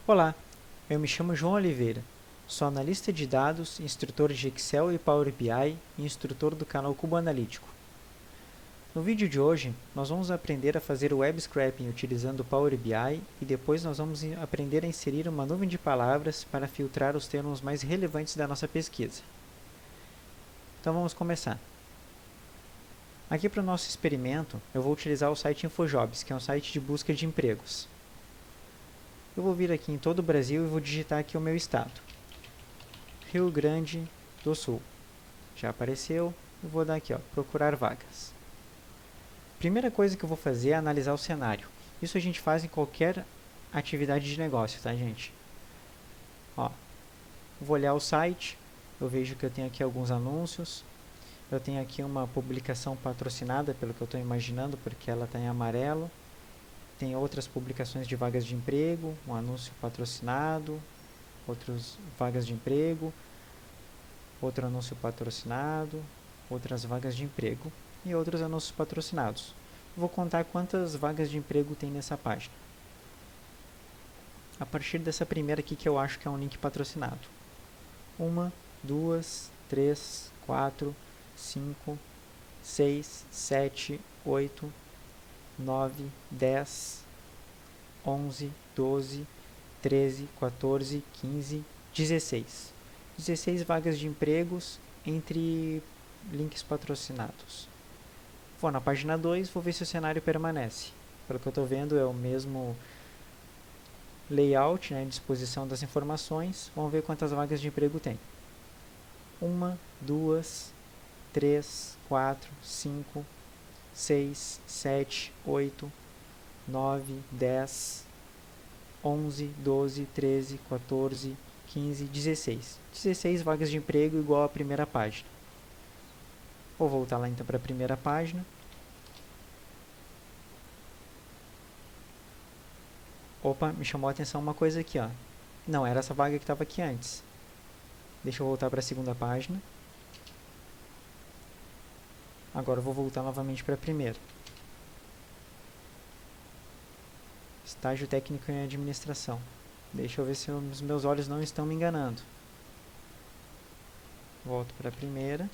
Olá, eu me chamo João Oliveira, sou analista de dados, instrutor de Excel e Power BI e instrutor do canal Cubo Analítico. No vídeo de hoje, nós vamos aprender a fazer o web scraping utilizando o Power BI e depois nós vamos aprender a inserir uma nuvem de palavras para filtrar os termos mais relevantes da nossa pesquisa. Então vamos começar. Aqui para o nosso experimento, eu vou utilizar o site InfoJobs, que é um site de busca de empregos. Eu vou vir aqui em todo o Brasil e vou digitar aqui o meu estado. Rio Grande do Sul. Já apareceu. Eu vou dar aqui, procurar vagas. Primeira coisa que eu vou fazer é analisar o cenário. Isso a gente faz em qualquer atividade de negócio, tá, gente? Vou olhar o site. Eu vejo que eu tenho aqui alguns anúncios. Eu tenho aqui uma publicação patrocinada, pelo que eu estou imaginando, porque ela está em amarelo. Tem outras publicações de vagas de emprego, um anúncio patrocinado, outras vagas de emprego, outro anúncio patrocinado, outras vagas de emprego e outros anúncios patrocinados. Vou contar quantas vagas de emprego tem nessa página. A partir dessa primeira aqui que eu acho que é um link patrocinado. 1, 2, 3, 4, 5, 6, 7, 8, 9, 10, 11, 12, 13, 14, 15, 16. 16 vagas de empregos entre links patrocinados. Vou na página 2, vou ver se o cenário permanece. Pelo que eu estou vendo é o mesmo layout, disposição das informações. Vamos ver quantas vagas de emprego tem. 1, 2, 3, 4, 5, 6, 7, 8, 9, 10, 11, 12, 13, 14, 15, 16. 16 vagas de emprego igual à primeira página. Vou voltar lá então para a primeira página. Opa, me chamou a atenção uma coisa aqui, Não, era essa vaga que estava aqui antes. Deixa eu voltar para a segunda página. Agora eu vou voltar novamente para a primeira. Estágio técnico em administração. Deixa eu ver se os meus olhos não estão me enganando. Volto para a primeira.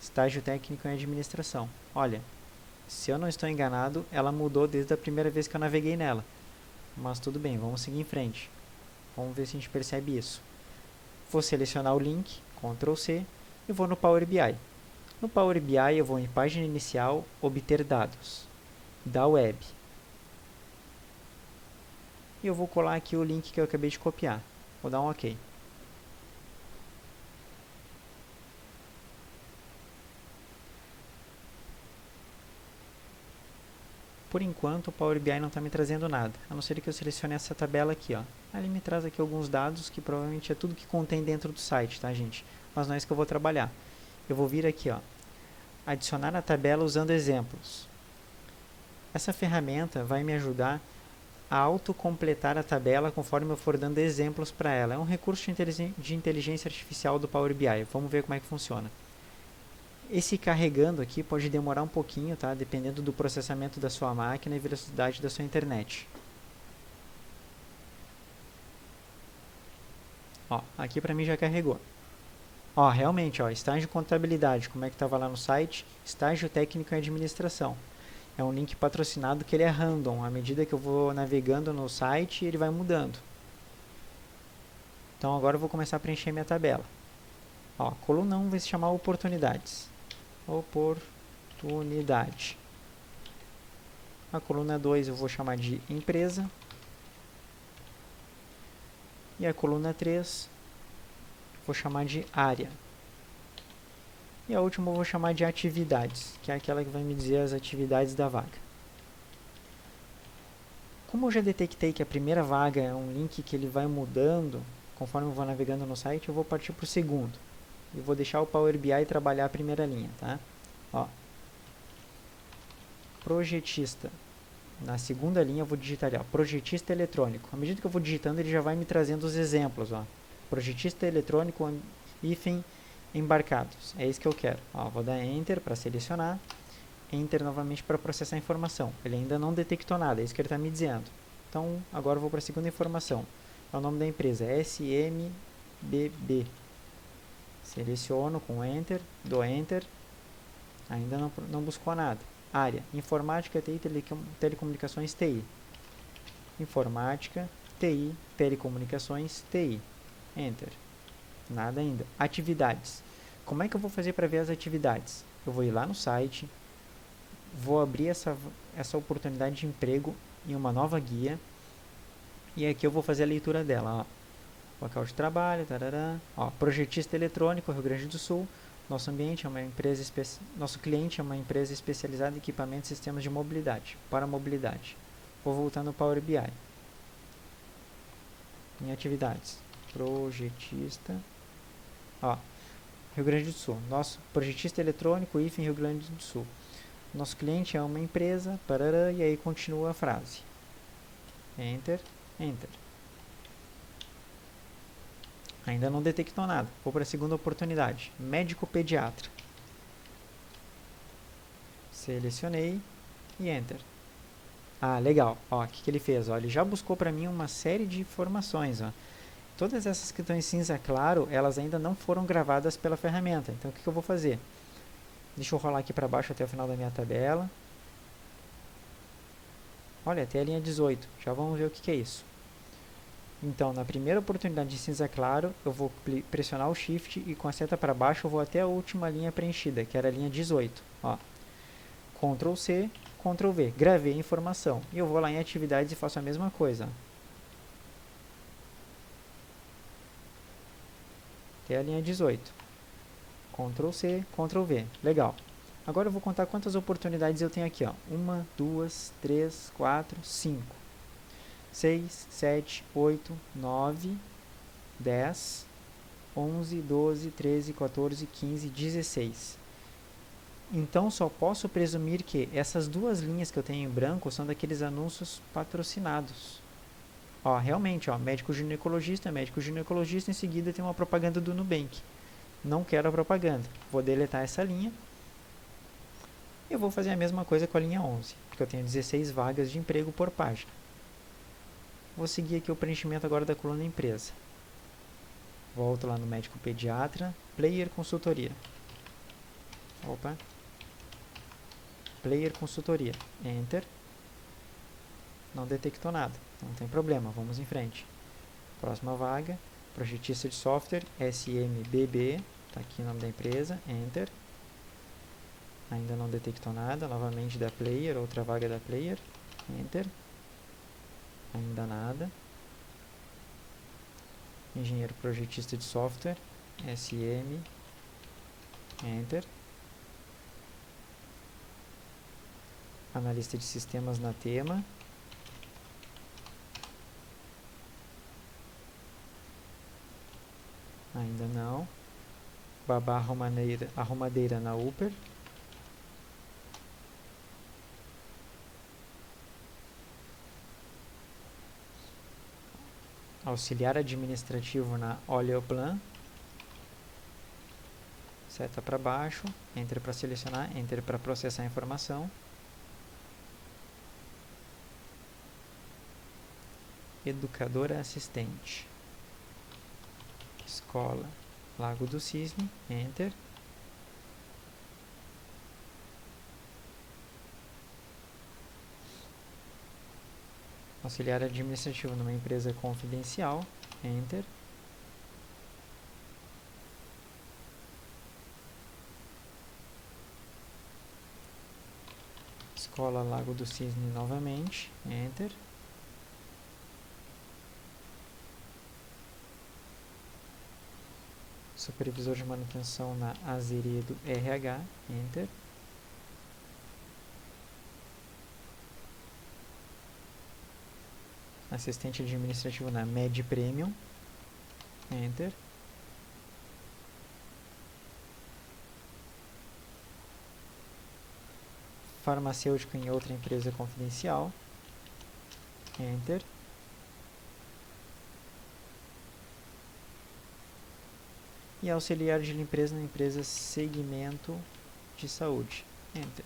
Estágio técnico em administração. Olha, se eu não estou enganado, ela mudou desde a primeira vez que eu naveguei nela. Mas tudo bem, vamos seguir em frente. Vamos ver se a gente percebe isso. Vou selecionar o link, Ctrl C, e vou no Power BI. No Power BI eu vou em página inicial, obter dados, da web. E eu vou colar aqui o link que eu acabei de copiar. Vou dar um OK. Por enquanto o Power BI não está me trazendo nada, a não ser que eu selecione essa tabela aqui. Ele me traz aqui alguns dados que provavelmente é tudo que contém dentro do site, tá, gente? Mas não é isso que eu vou trabalhar. Eu vou vir aqui, adicionar a tabela usando exemplos. Essa ferramenta vai me ajudar a autocompletar a tabela conforme eu for dando exemplos para ela. É um recurso de inteligência artificial do Power BI. Vamos ver como é que funciona. Esse carregando aqui pode demorar um pouquinho, tá? Dependendo do processamento da sua máquina e velocidade da sua internet. Aqui para mim já carregou. Realmente, estágio de contabilidade, como é que estava lá no site, estágio técnico em administração. É um link patrocinado que ele é random, à medida que eu vou navegando no site, ele vai mudando. Então agora eu vou começar a preencher minha tabela. Coluna 1 vai se chamar oportunidades. Oportunidade. A coluna 2 eu vou chamar de empresa. E a coluna 3 vou chamar de área. E a última eu vou chamar de atividades, que é aquela que vai me dizer as atividades da vaga. Como eu já detectei que a primeira vaga é um link que ele vai mudando conforme eu vou navegando no site, eu vou partir para o segundo. E vou deixar o Power BI trabalhar a primeira linha, tá? Projetista. Na segunda linha eu vou digitar ali, projetista eletrônico. À medida que eu vou digitando, ele já vai me trazendo os exemplos, Projetista eletrônico, hífen, embarcados. É isso que eu quero. Vou dar Enter para selecionar. Enter novamente para processar a informação. Ele ainda não detectou nada, é isso que ele está me dizendo. Então, agora eu vou para a segunda informação. É o nome da empresa, SMBB. Seleciono com Enter, dou Enter. Ainda não buscou nada. Área, Informática, TI, Telecomunicações, TI. Informática, TI, Telecomunicações, TI. Enter. Nada ainda. Atividades. Como é que eu vou fazer para ver as atividades? Eu vou ir lá no site, vou abrir essa oportunidade de emprego em uma nova guia, e aqui eu vou fazer a leitura dela. Ó. Local de trabalho, tarará. Ó, projetista eletrônico, Rio Grande do Sul. Nosso ambiente é uma empresa nosso cliente é uma empresa especializada em equipamentos e sistemas de mobilidade, para mobilidade. Vou voltar no Power BI. Em atividades. Projetista. Ó, Rio Grande do Sul. Nosso projetista eletrônico, IF em Rio Grande do Sul. Nosso cliente é uma empresa, parará, e aí continua a frase. Enter, Enter. Ainda não detectou nada. Vou para a segunda oportunidade. Médico pediatra. Selecionei e Enter. Ah, legal. Ó, o que ele fez? Ó, ele já buscou para mim uma série de informações. Ó. Todas essas que estão em cinza claro, elas ainda não foram gravadas pela ferramenta. Então, o que eu vou fazer? Deixa eu rolar aqui para baixo até o final da minha tabela. Olha, até a linha 18. Já vamos ver o que é isso. Então, na primeira oportunidade de cinza claro, eu vou pressionar o Shift e com a seta para baixo eu vou até a última linha preenchida, que era a linha 18. Ó. Ctrl C, Ctrl V. Gravei a informação. E eu vou lá em atividades e faço a mesma coisa. Até a linha 18. Ctrl C, Ctrl V. Legal. Agora eu vou contar quantas oportunidades eu tenho aqui. Ó. 1, 2, 3, 4, 5. 6, 7, 8, 9, 10, 11, 12, 13, 14, 15, 16. Então, só posso presumir que essas duas linhas que eu tenho em branco são daqueles anúncios patrocinados. Ó, realmente, ó, médico ginecologista, em seguida tem uma propaganda do Nubank. Não quero a propaganda. Vou deletar essa linha. Eu vou fazer a mesma coisa com a linha 11, porque eu tenho 16 vagas de emprego por página. Vou seguir aqui o preenchimento agora da coluna empresa. Volto lá no médico pediatra, player consultoria. Opa. Player consultoria. Enter. Não detectou nada. Não tem problema, vamos em frente. Próxima vaga, projetista de software, SMBB. Está aqui o nome da empresa. Enter. Ainda não detectou nada. Novamente da player, outra vaga da player. Enter. Ainda nada. Engenheiro projetista de software, SM, Enter. Analista de sistemas na Tema. Ainda não. Babá arrumadeira na Upper. Auxiliar administrativo na Oleoplan. Seta para baixo, Enter para selecionar, Enter para processar a informação. Educadora assistente. Escola Lago do Cisne, Enter. Auxiliar administrativo numa empresa confidencial, Enter. Escola Lago do Cisne novamente, Enter. Supervisor de manutenção na Azeredo RH, Enter. Assistente administrativo na Med Premium, Enter. Farmacêutico em outra empresa confidencial, Enter. E auxiliar de limpeza na empresa Segmento de Saúde, Enter.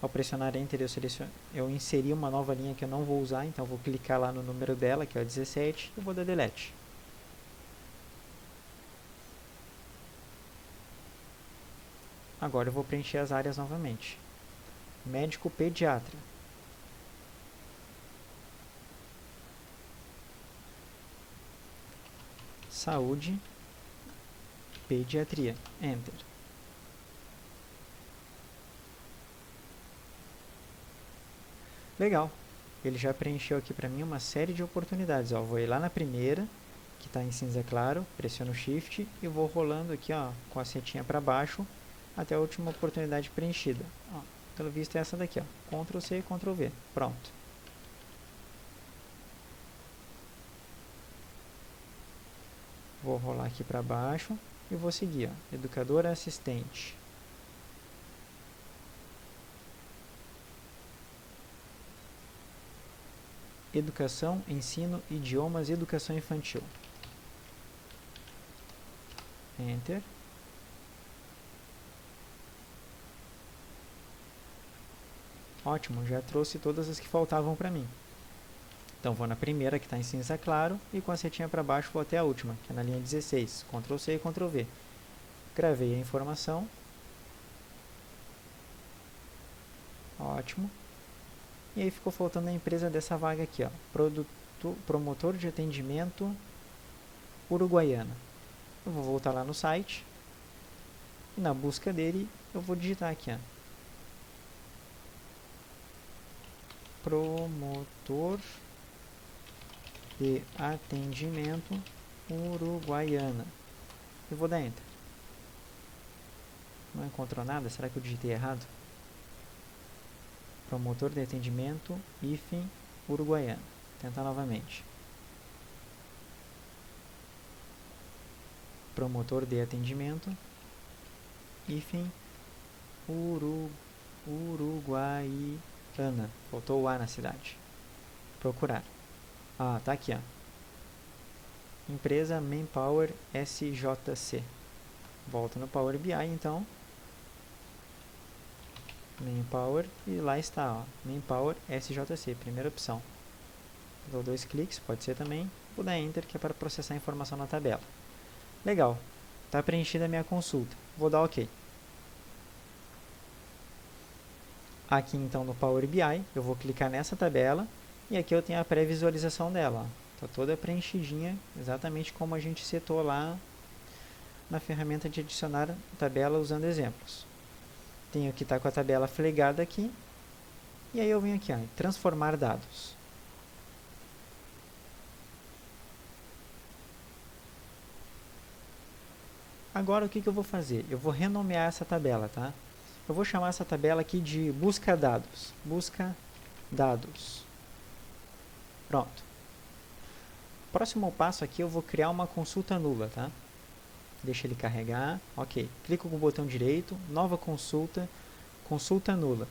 Ao pressionar Enter, eu inseri uma nova linha que eu não vou usar, então eu vou clicar lá no número dela, que é o 17, e vou dar Delete. Agora eu vou preencher as áreas novamente. Médico pediatra. Saúde, pediatria. Enter. Legal. Ele já preencheu aqui para mim uma série de oportunidades. Ó, vou ir lá na primeira, que está em cinza claro, pressiono Shift e vou rolando aqui, ó, com a setinha para baixo até a última oportunidade preenchida. Ó, pelo visto é essa daqui, ó. Ctrl C, Ctrl V. Pronto. Vou rolar aqui para baixo e vou seguir, ó, educadora assistente. Educação, ensino, idiomas, educação infantil. Enter. Ótimo, já trouxe todas as que faltavam para mim. Então vou na primeira, que está em cinza claro, e com a setinha para baixo vou até a última, que é na linha 16. Ctrl C e Ctrl V. Gravei a informação. Ótimo. E aí ficou faltando a empresa dessa vaga aqui, ó. Promotor de atendimento Uruguaiana. Eu vou voltar lá no site. E na busca dele, eu vou digitar aqui, ó. Promotor de atendimento Uruguaiana. Eu vou dar Enter. Não encontrou nada? Será que eu digitei errado? Promotor de atendimento, hífen, Uruguaiana. Vou tentar novamente. Promotor de atendimento, hífen, Uruguaiana. Faltou o A na cidade. Procurar. Ah, tá aqui, ó. Empresa Manpower SJC. Volta no Power BI, então. Manpower, e lá está, ó, Manpower SJC, primeira opção. Dou 2 cliques, pode ser também. Vou dar Enter, que é para processar a informação na tabela. Legal, está preenchida a minha consulta. Vou dar OK. Aqui então no Power BI, eu vou clicar nessa tabela, e aqui eu tenho a pré-visualização dela. Está toda preenchidinha, exatamente como a gente setou lá na ferramenta de adicionar tabela usando exemplos. Tenho que estar com a tabela flegada aqui. E aí eu venho aqui, ó, transformar dados. Agora o que eu vou fazer? Eu vou renomear essa tabela, tá? Eu vou chamar essa tabela aqui de busca dados. Busca dados. Pronto. Próximo passo aqui eu vou criar uma consulta nula, tá? Deixa ele carregar, ok. Clico com o botão direito, nova consulta, consulta nula.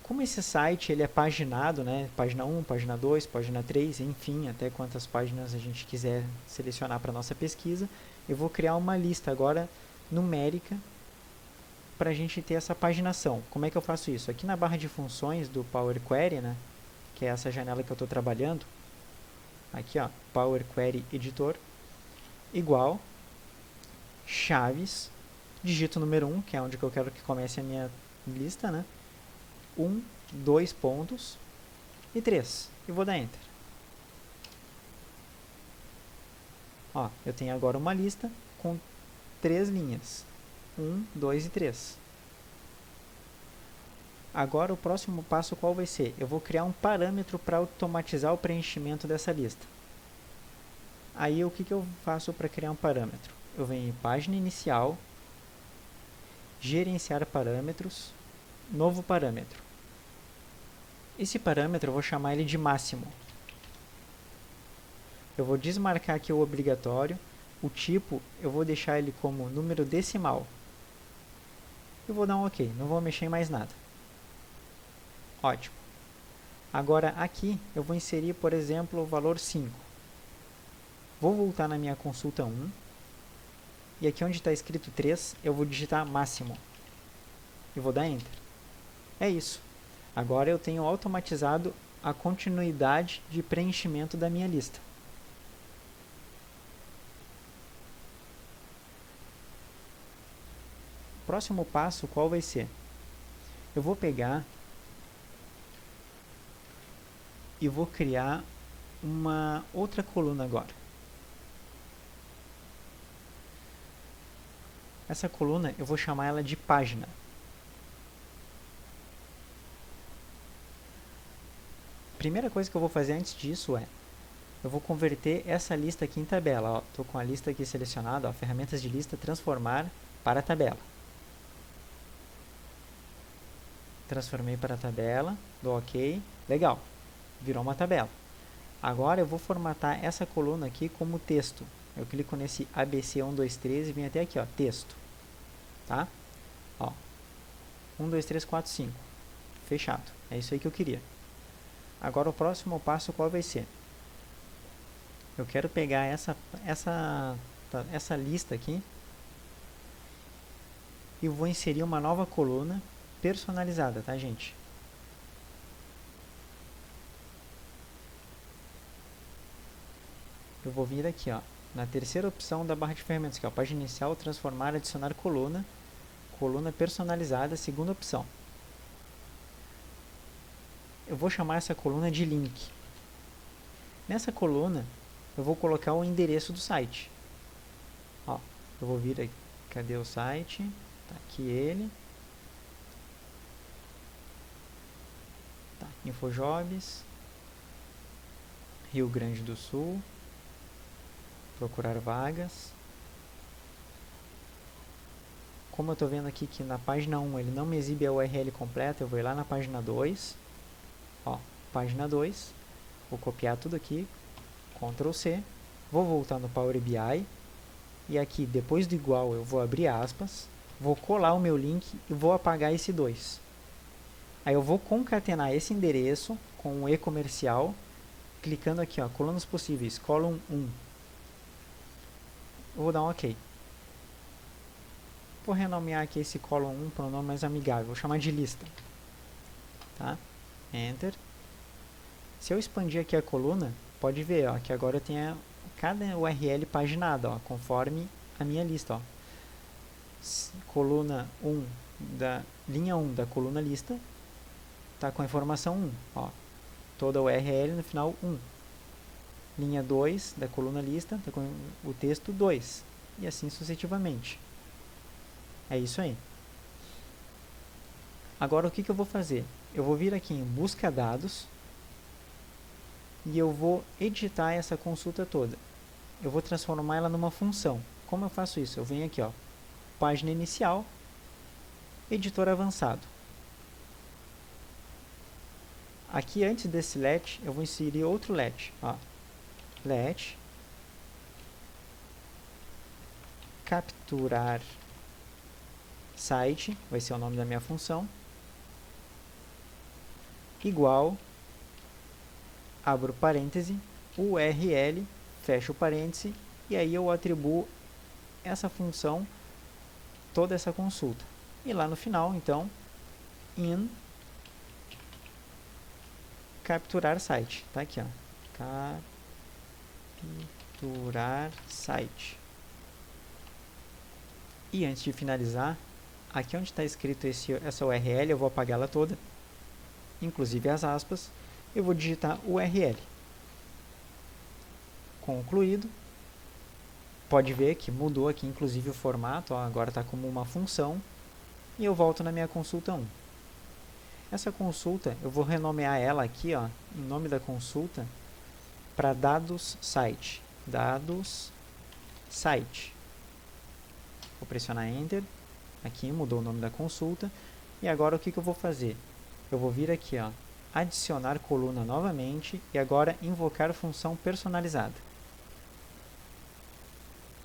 Como esse site ele é paginado, né? Página 1, página 2, página 3, enfim, até quantas páginas a gente quiser selecionar para a nossa pesquisa, eu vou criar uma lista agora numérica para a gente ter essa paginação. Como é que eu faço isso? Aqui na barra de funções do Power Query, né? Que é essa janela que eu estou trabalhando, aqui, ó, Power Query Editor, igual, chaves, digito o número 1, que é onde eu quero que comece a minha lista, né? 1, 2 pontos e 3. E vou dar Enter. Ó, eu tenho agora uma lista com 3 linhas. 1, 2 e 3. Agora o próximo passo qual vai ser? Eu vou criar um parâmetro para automatizar o preenchimento dessa lista. Aí o que eu faço para criar um parâmetro? Eu venho em página inicial, gerenciar parâmetros, novo parâmetro. Esse parâmetro eu vou chamar ele de máximo. Eu vou desmarcar aqui o obrigatório, o tipo eu vou deixar ele como número decimal. Eu vou dar um OK, não vou mexer em mais nada. Ótimo. Agora aqui eu vou inserir, por exemplo, o valor 5. Vou voltar na minha consulta 1. E aqui onde está escrito 3, eu vou digitar máximo. E vou dar Enter. É isso. Agora eu tenho automatizado a continuidade de preenchimento da minha lista. Próximo passo, qual vai ser? Eu vou pegar e vou criar uma outra coluna agora. Essa coluna eu vou chamar ela de página. Primeira coisa que eu vou fazer antes disso é, eu vou converter essa lista aqui em tabela. Estou com a lista aqui selecionada, ó, ferramentas de lista, transformar para tabela. Transformei para tabela, dou OK, legal, virou uma tabela. Agora eu vou formatar essa coluna aqui como texto. Eu clico nesse ABC 1, 2, 3 e vim até aqui, ó, texto. Tá? Ó, 1, 2, 3, 4, 5. Fechado. É isso aí que eu queria. Agora o próximo passo qual vai ser? Eu quero pegar essa lista aqui e vou inserir uma nova coluna personalizada, tá, gente? Eu vou vir aqui, ó, na terceira opção da barra de ferramentas, que é a página inicial, transformar, adicionar coluna, coluna personalizada, segunda opção. Eu vou chamar essa coluna de link. Nessa coluna, eu vou colocar o endereço do site. Ó, eu vou vir aqui, cadê o site? Tá aqui ele. Tá, Infojobs, Rio Grande do Sul. Procurar vagas. Como eu estou vendo aqui que na página 1 ele não me exibe a URL completa, eu vou ir lá na página 2. Ó, página 2. Vou copiar tudo aqui. Ctrl C. Vou voltar no Power BI. E aqui, depois do igual, eu vou abrir aspas. Vou colar o meu link e vou apagar esse 2. Aí eu vou concatenar esse endereço com o e-comercial. Clicando aqui, ó, colunas possíveis, column 1. Eu vou dar um OK. Vou renomear aqui esse column 1 para um nome mais amigável. Vou chamar de lista. Tá? Enter. Se eu expandir aqui a coluna, pode ver, ó, que agora eu tenho cada URL paginada, ó, conforme a minha lista. Ó. Coluna 1 da linha 1 da coluna lista está com a informação 1. Ó. Toda a URL no final 1. Linha 2 da coluna lista está com o texto 2. E assim sucessivamente. É isso aí. Agora o que eu vou fazer? Eu vou vir aqui em busca dados e eu vou editar essa consulta toda. Eu vou transformar ela numa função. Como eu faço isso? Eu venho aqui, ó, página inicial, editor avançado. Aqui antes desse let, eu vou inserir outro let. Ó. Let capturar site, vai ser o nome da minha função, igual, abro parêntese, URL, fecho parêntese, e aí eu atribuo essa função, toda essa consulta. E lá no final, então, in capturar site, tá aqui, ó, capturar site. E antes de finalizar, aqui onde está escrito essa URL, eu vou apagar ela toda, inclusive as aspas, eu vou digitar URL. Concluído. Pode ver que mudou aqui, inclusive, o formato, ó, agora está como uma função, e eu volto na minha consulta 1. Essa consulta, eu vou renomear ela aqui, ó, em nome da consulta, para dados site. Dados site. Vou pressionar Enter. Aqui mudou o nome da consulta. E agora o que eu vou fazer? Eu vou vir aqui, ó, adicionar coluna novamente e agora invocar a função personalizada.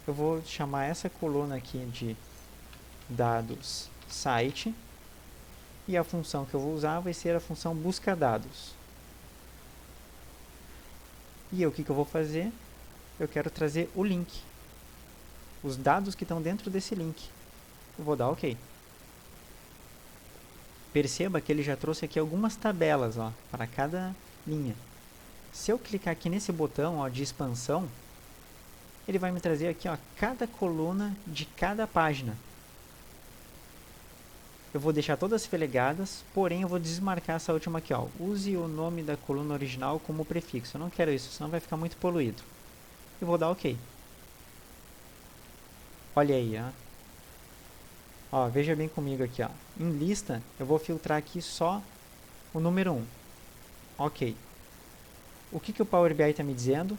Eu vou chamar essa coluna aqui de dados site e a função que eu vou usar vai ser a função busca dados. E o que eu vou fazer? Eu quero trazer o link, os dados que estão dentro desse link. Eu vou dar OK. Perceba que ele já trouxe aqui algumas tabelas, ó, para cada linha. Se eu clicar aqui nesse botão, ó, de expansão, ele vai me trazer aqui, ó, cada coluna de cada página. Eu vou deixar todas felegadas, porém eu vou desmarcar essa última aqui, ó. Use o nome da coluna original como prefixo. Eu não quero isso, senão vai ficar muito poluído. E vou dar OK. Olha aí, ó. Ó, veja bem comigo aqui, ó. Em lista, eu vou filtrar aqui só o número 1. OK. O que o Power BI está me dizendo?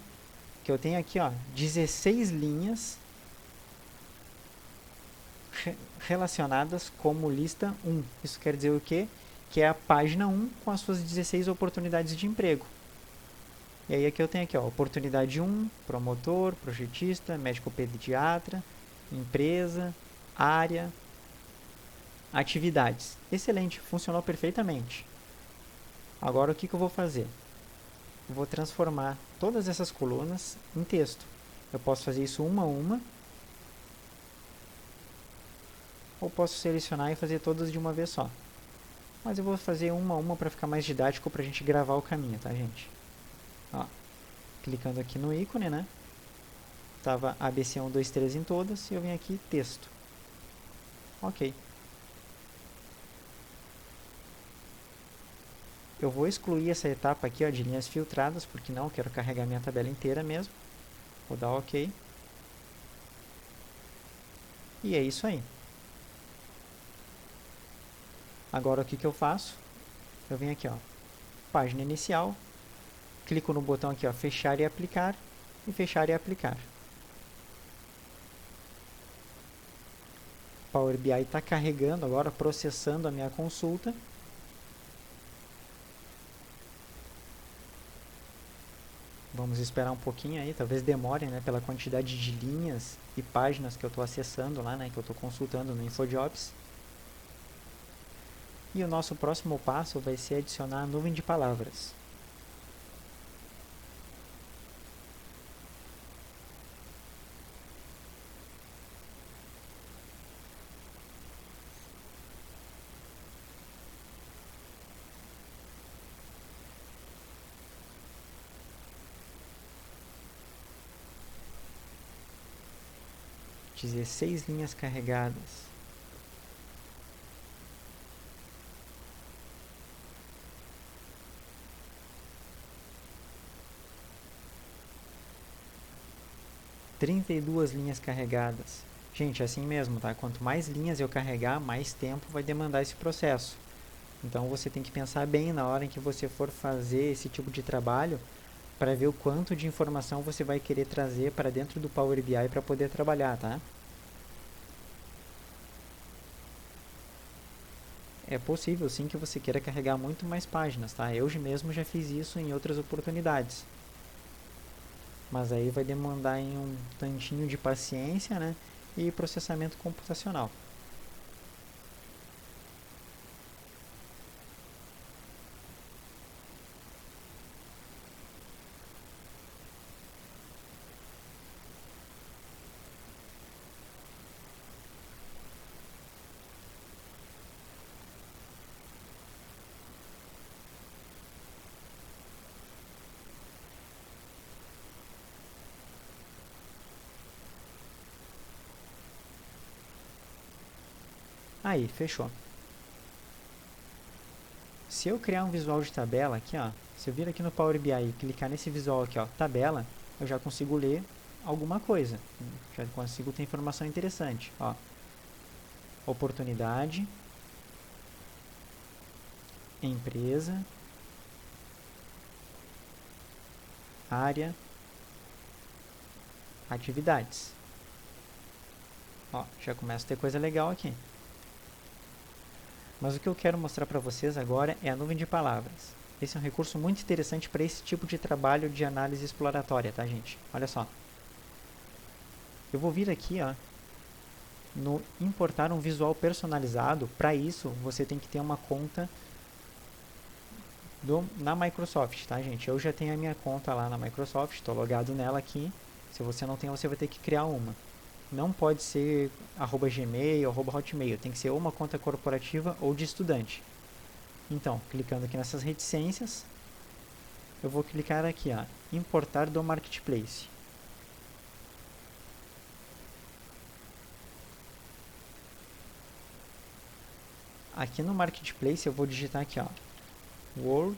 Que eu tenho aqui, ó, 16 linhas relacionadas como lista 1. Isso quer dizer o quê? Que é a página 1 com as suas 16 oportunidades de emprego. E aí aqui eu tenho aqui, ó, oportunidade 1, promotor, projetista, médico pediatra, empresa, área, atividades. Excelente, funcionou perfeitamente. Agora o que eu vou fazer? Eu vou transformar todas essas colunas em texto. Eu posso fazer isso uma a uma, ou posso selecionar e fazer todas de uma vez só. Mas eu vou fazer uma a uma para ficar mais didático para a gente gravar o caminho, tá, gente? Ó, clicando aqui no ícone, né? Tava ABC 1, 2, 3 em todas e eu venho aqui texto. OK. Eu vou excluir essa etapa aqui, ó, de linhas filtradas, porque não, eu quero carregar minha tabela inteira mesmo. Vou dar OK. E é isso aí. Agora o que eu faço? Eu venho aqui, ó, página inicial, clico no botão aqui, ó, fechar e aplicar, e fechar e aplicar. Power BI está carregando agora, processando a minha consulta. Vamos esperar um pouquinho aí, talvez demore, né, pela quantidade de linhas e páginas que eu estou acessando lá, né, que eu estou consultando no InfoJobs. E o nosso próximo passo vai ser adicionar a nuvem de palavras. Dezesseis linhas carregadas. Trinta e duas linhas carregadas. Gente, é assim mesmo, tá? Quanto mais linhas eu carregar, mais tempo vai demandar esse processo. Então você tem que pensar bem na hora em que você for fazer esse tipo de trabalho para ver o quanto de informação você vai querer trazer para dentro do Power BI para poder trabalhar, tá? É possível sim que você queira carregar muito mais páginas, tá? Eu mesmo já fiz isso em outras oportunidades. Mas aí vai demandar em um tantinho de paciência, né? E processamento computacional. Aí, fechou. Se eu criar um visual de tabela aqui, ó, se eu vir aqui no Power BI e clicar nesse visual aqui, ó, tabela, eu já consigo ler alguma coisa. Já consigo ter informação interessante, ó. Oportunidade, empresa, área, atividades. Ó, já começa a ter coisa legal aqui. Mas o que eu quero mostrar para vocês agora é a nuvem de palavras. Esse é um recurso muito interessante para esse tipo de trabalho de análise exploratória, tá, gente? Olha só. Eu vou vir aqui, ó, no importar um visual personalizado. Para isso, você tem que ter uma conta na Microsoft, tá, gente? Eu já tenho a minha conta lá na Microsoft, estou logado nela aqui. Se você não tem, você vai ter que criar uma. Não pode ser @gmail, @hotmail, tem que ser ou uma conta corporativa ou de estudante. Então, clicando aqui nessas reticências, eu vou clicar aqui, ó, importar do Marketplace. Aqui no Marketplace eu vou digitar aqui, ó, Word,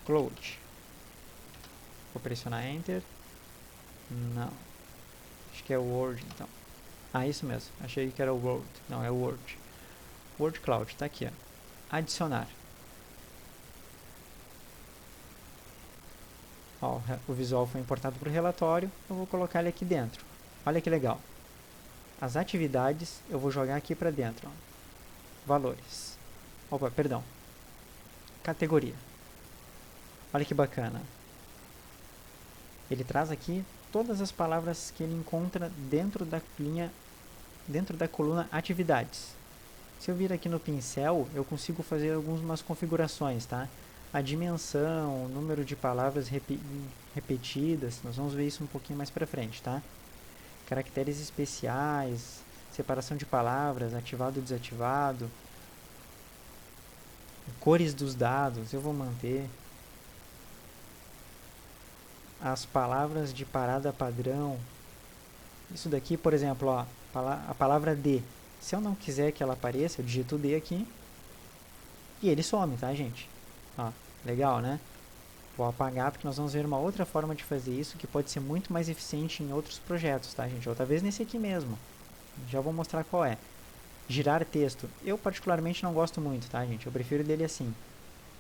Cloud. Vou pressionar Enter. Não, acho que é Word então. Ah, isso mesmo, achei que era o Word. Não, é o Word. Word Cloud, tá aqui, ó. Adicionar. Ó, o visual foi importado para o relatório, eu vou colocar ele aqui dentro. Olha que legal. As atividades eu vou jogar aqui para dentro. Ó. Valores. Perdão. Categoria. Olha que bacana. Ele traz aqui todas as palavras que ele encontra dentro da coluna atividades. Se eu vir aqui no pincel, eu consigo fazer algumas configurações, tá? A dimensão, o número de palavras repetidas, nós vamos ver isso um pouquinho mais para frente, tá? Caracteres especiais, separação de palavras, ativado ou desativado, cores dos dados, eu vou manter. As palavras de parada padrão. Isso daqui, por exemplo, ó, a palavra D. Se eu não quiser que ela apareça, eu digito D aqui e ele some, tá, gente? Ó, legal, né? Vou apagar porque nós vamos ver uma outra forma de fazer isso que pode ser muito mais eficiente em outros projetos, tá, gente? Ou talvez nesse aqui mesmo. Já vou mostrar qual é. Girar texto. Eu particularmente não gosto muito, tá, gente? Eu prefiro dele assim,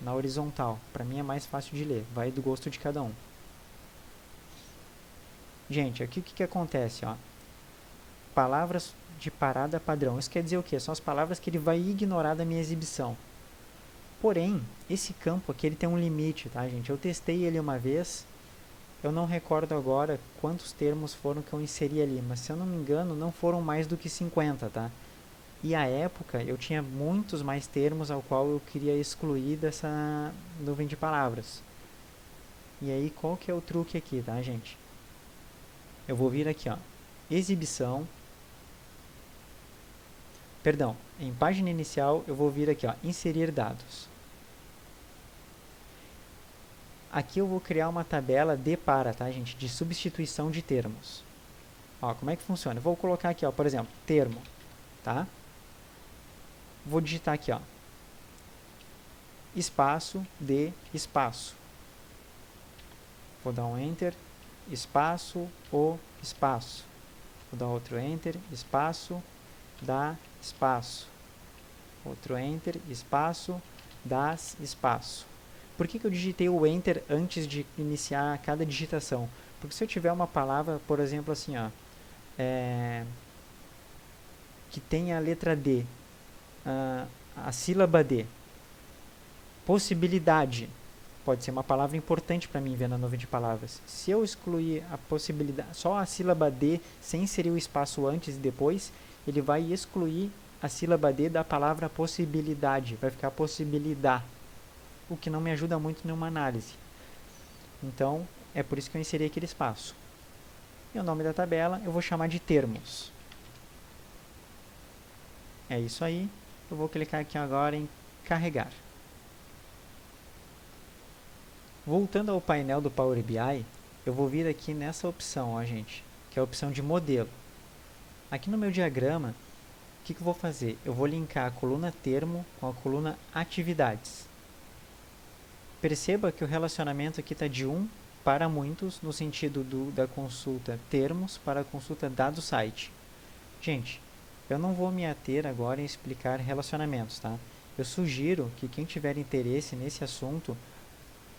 na horizontal. Pra mim é mais fácil de ler. Vai do gosto de cada um. Gente, aqui o que acontece, ó? Palavras de parada padrão. Isso quer dizer o quê? São as palavras que ele vai ignorar da minha exibição. Porém, esse campo aqui ele tem um limite, tá, gente? Eu testei ele uma vez, eu não recordo agora quantos termos foram que eu inseri ali, mas se eu não me engano, não foram mais do que 50, tá? E à época, eu tinha muitos mais termos ao qual eu queria excluir dessa nuvem de palavras. E aí, qual que é o truque aqui, tá, gente? Eu vou vir aqui, ó, exibição. Perdão, em página inicial eu vou vir aqui, ó, inserir dados. Aqui eu vou criar uma tabela de para, tá, gente, de substituição de termos. Ó, como é que funciona? Eu vou colocar aqui, ó, por exemplo, termo, tá? Vou digitar aqui, ó, espaço de espaço. Vou dar um Enter, espaço, o espaço. Vou dar outro Enter, espaço, da espaço. Outro Enter, espaço, das espaço. Por que eu digitei o Enter antes de iniciar cada digitação? Porque se eu tiver uma palavra, por exemplo, assim, ó, que tem a letra D, a sílaba D, possibilidade, pode ser uma palavra importante para mim ver na nuvem de palavras. Se eu excluir a possibilidade, só a sílaba D, sem inserir o espaço antes e depois, ele vai excluir a sílaba D da palavra possibilidade, vai ficar possibilidade, o que não me ajuda muito numa análise. Então, é por isso que eu inseri aquele espaço. E o nome da tabela eu vou chamar de termos. É isso aí. Eu vou clicar aqui agora em carregar. Voltando ao painel do Power BI, eu vou vir aqui nessa opção, ó, gente, que é a opção de modelo. Aqui no meu diagrama, o que eu vou fazer? Eu vou linkar a coluna termo com a coluna atividades. Perceba que o relacionamento aqui está de 1 para muitos, no sentido da consulta termos para a consulta dado site. Gente, eu não vou me ater agora em explicar relacionamentos, tá? Eu sugiro que quem tiver interesse nesse assunto,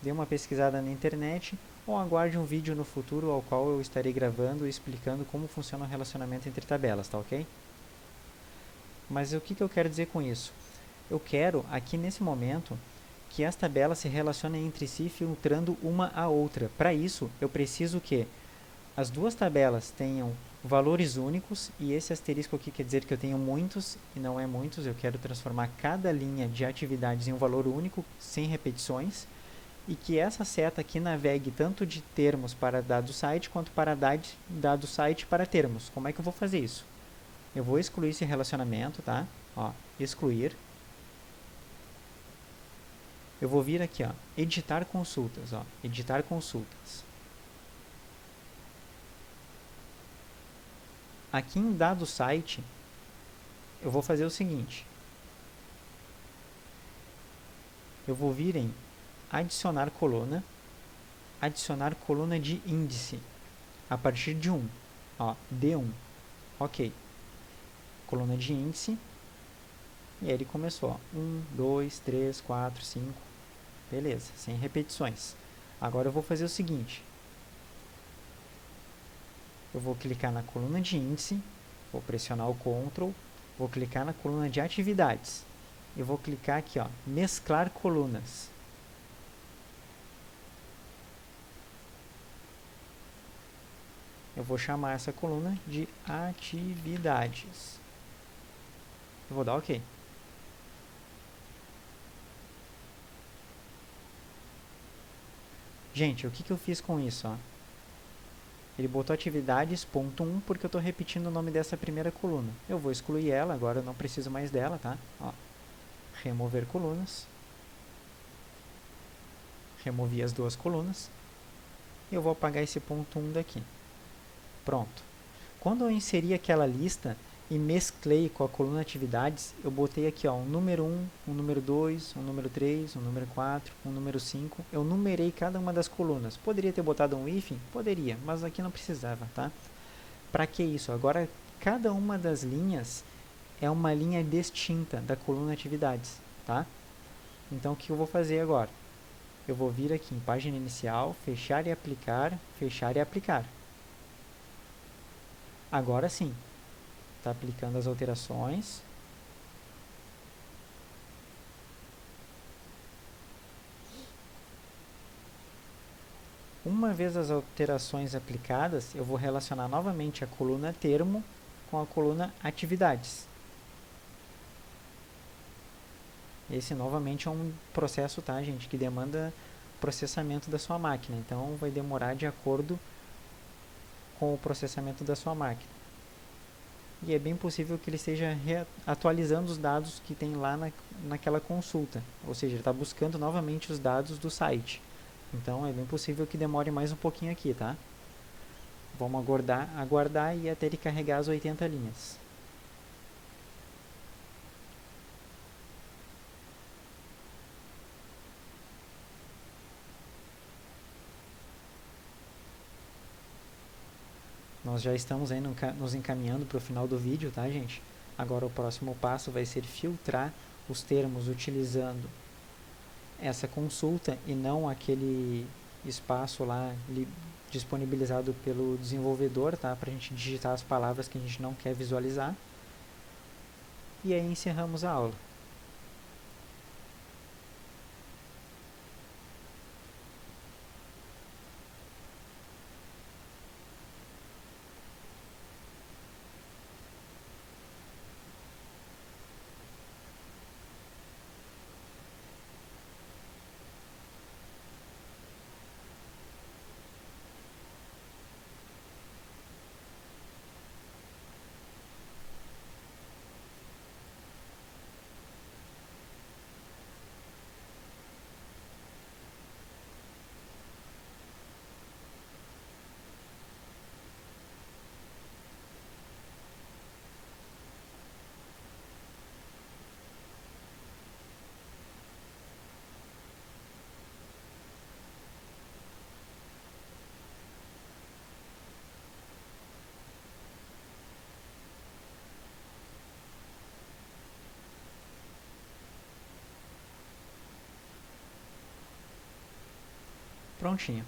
dê uma pesquisada na internet ou aguarde um vídeo no futuro ao qual eu estarei gravando e explicando como funciona o relacionamento entre tabelas, tá ok? Mas o que eu quero dizer com isso? Eu quero, aqui nesse momento, que as tabelas se relacionem entre si filtrando uma a outra. Para isso, eu preciso que as duas tabelas tenham valores únicos, e esse asterisco aqui quer dizer que eu tenho muitos, e não é muitos, eu quero transformar cada linha de atividades em um valor único, sem repetições, e que essa seta aqui navegue tanto de termos para dado site, quanto para dado site para termos. Como é que eu vou fazer isso? Eu vou excluir esse relacionamento, tá? Ó, excluir. Eu vou vir aqui, ó, editar consultas, ó, editar consultas. Aqui em dado site, eu vou fazer o seguinte. Eu vou vir em adicionar coluna de índice, a partir de 1, ó, D1, ok. Coluna de índice, e aí ele começou, ó, 1, 2, 3, 4, 5, beleza, sem repetições. Agora eu vou fazer o seguinte. Eu vou clicar na coluna de índice, vou pressionar o Ctrl, vou clicar na coluna de atividades. E vou clicar aqui, ó, mesclar colunas. Eu vou chamar essa coluna de atividades. Eu vou dar OK. Gente, o que eu fiz com isso? Ó? Ele botou atividades, ponto 1, porque eu estou repetindo o nome dessa primeira coluna. Eu vou excluir ela, agora eu não preciso mais dela, tá? Ó, remover colunas. Removi as duas colunas. E eu vou apagar esse ponto 1 daqui. Pronto. Quando eu inseri aquela lista e mesclei com a coluna atividades, eu botei aqui, ó, um número 1, um número 2, um número 3, um número 4, um número 5. Eu numerei cada uma das colunas. Poderia ter botado um hífen? Poderia, mas aqui não precisava, tá? Para que isso? Agora, cada uma das linhas é uma linha distinta da coluna atividades, tá? Então, o que eu vou fazer agora? Eu vou vir aqui em página inicial, fechar e aplicar, fechar e aplicar. Agora sim, está aplicando as alterações. Uma vez as alterações aplicadas, eu vou relacionar novamente a coluna termo com a coluna atividades. Esse novamente é um processo, tá, gente, que demanda processamento da sua máquina. Então, vai demorar de acordo com o processamento da sua máquina. E é bem possível que ele esteja atualizando os dados que tem lá naquela consulta. Ou seja, ele está buscando novamente os dados do site. Então, é bem possível que demore mais um pouquinho aqui, tá? Vamos aguardar e até ele carregar as 80 linhas. Nós já estamos aí nos encaminhando para o final do vídeo, tá, gente? Agora o próximo passo vai ser filtrar os termos utilizando essa consulta e não aquele espaço lá disponibilizado pelo desenvolvedor, tá? Para a gente digitar as palavras que a gente não quer visualizar. E aí encerramos a aula. Prontinho.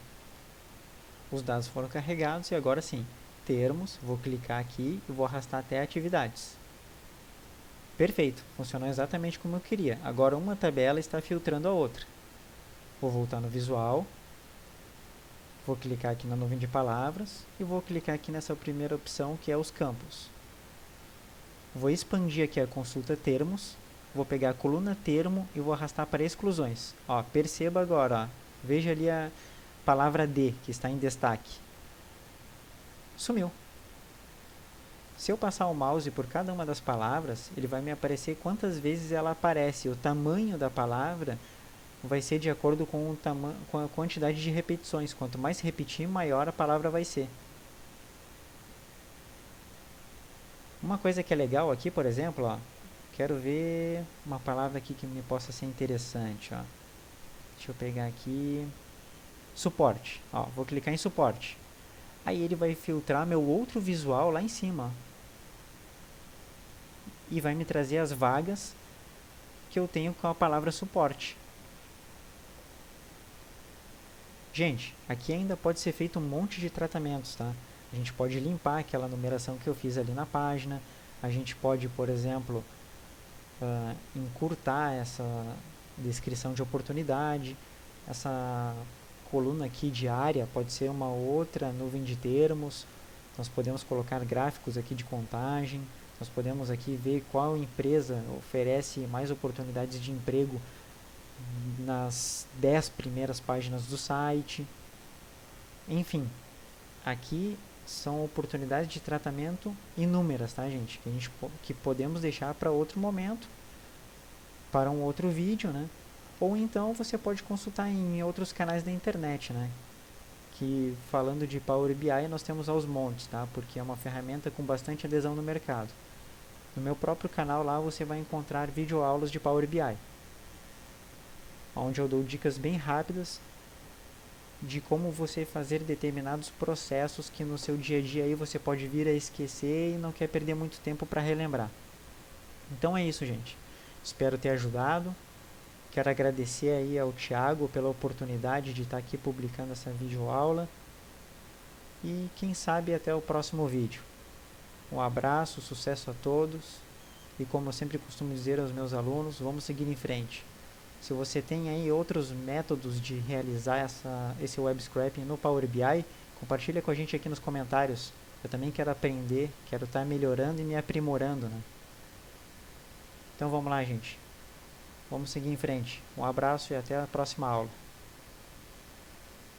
Os dados foram carregados e agora sim, termos, vou clicar aqui e vou arrastar até atividades. Perfeito, funcionou exatamente como eu queria. Agora uma tabela está filtrando a outra. Vou voltar no visual, vou clicar aqui na nuvem de palavras e vou clicar aqui nessa primeira opção que é os campos. Vou expandir aqui a consulta termos, vou pegar a coluna termo e vou arrastar para exclusões. Ó, perceba agora, ó, veja ali a palavra D, que está em destaque. Sumiu. Se eu passar o mouse por cada uma das palavras, ele vai me aparecer quantas vezes ela aparece. O tamanho da palavra vai ser de acordo com, com a quantidade de repetições. Quanto mais repetir, maior a palavra vai ser. Uma coisa que é legal aqui, por exemplo, ó, quero ver uma palavra aqui que me possa ser interessante. Ó. Deixa eu pegar aqui. Suporte. Ó, vou clicar em suporte. Aí ele vai filtrar meu outro visual lá em cima. Ó. E vai me trazer as vagas que eu tenho com a palavra suporte. Gente, aqui ainda pode ser feito um monte de tratamentos, tá? A gente pode limpar aquela numeração que eu fiz ali na página. A gente pode, por exemplo, encurtar essa descrição de oportunidade. Essa coluna aqui de área pode ser uma outra nuvem de termos. Nós podemos colocar gráficos aqui de contagem. Nós podemos aqui ver qual empresa oferece mais oportunidades de emprego nas 10 primeiras páginas do site. Enfim, aqui são oportunidades de tratamento inúmeras, tá, gente? Que podemos deixar para outro momento, para um outro vídeo, né? Ou então você pode consultar em outros canais da internet, né? Que falando de Power BI nós temos aos montes, tá? Porque é uma ferramenta com bastante adesão no mercado. No meu próprio canal lá você vai encontrar videoaulas de Power BI, onde eu dou dicas bem rápidas de como você fazer determinados processos que no seu dia a dia aí você pode vir a esquecer e não quer perder muito tempo para relembrar. Então é isso, gente. Espero ter ajudado. Quero agradecer aí ao Thiago pela oportunidade de estar aqui publicando essa videoaula. E quem sabe até o próximo vídeo. Um abraço, sucesso a todos. E como eu sempre costumo dizer aos meus alunos, vamos seguir em frente. Se você tem aí outros métodos de realizar esse web scraping no Power BI, compartilha com a gente aqui nos comentários. Eu também quero aprender, quero estar melhorando e me aprimorando, né? Então vamos lá, gente. Vamos seguir em frente. Um abraço e até a próxima aula.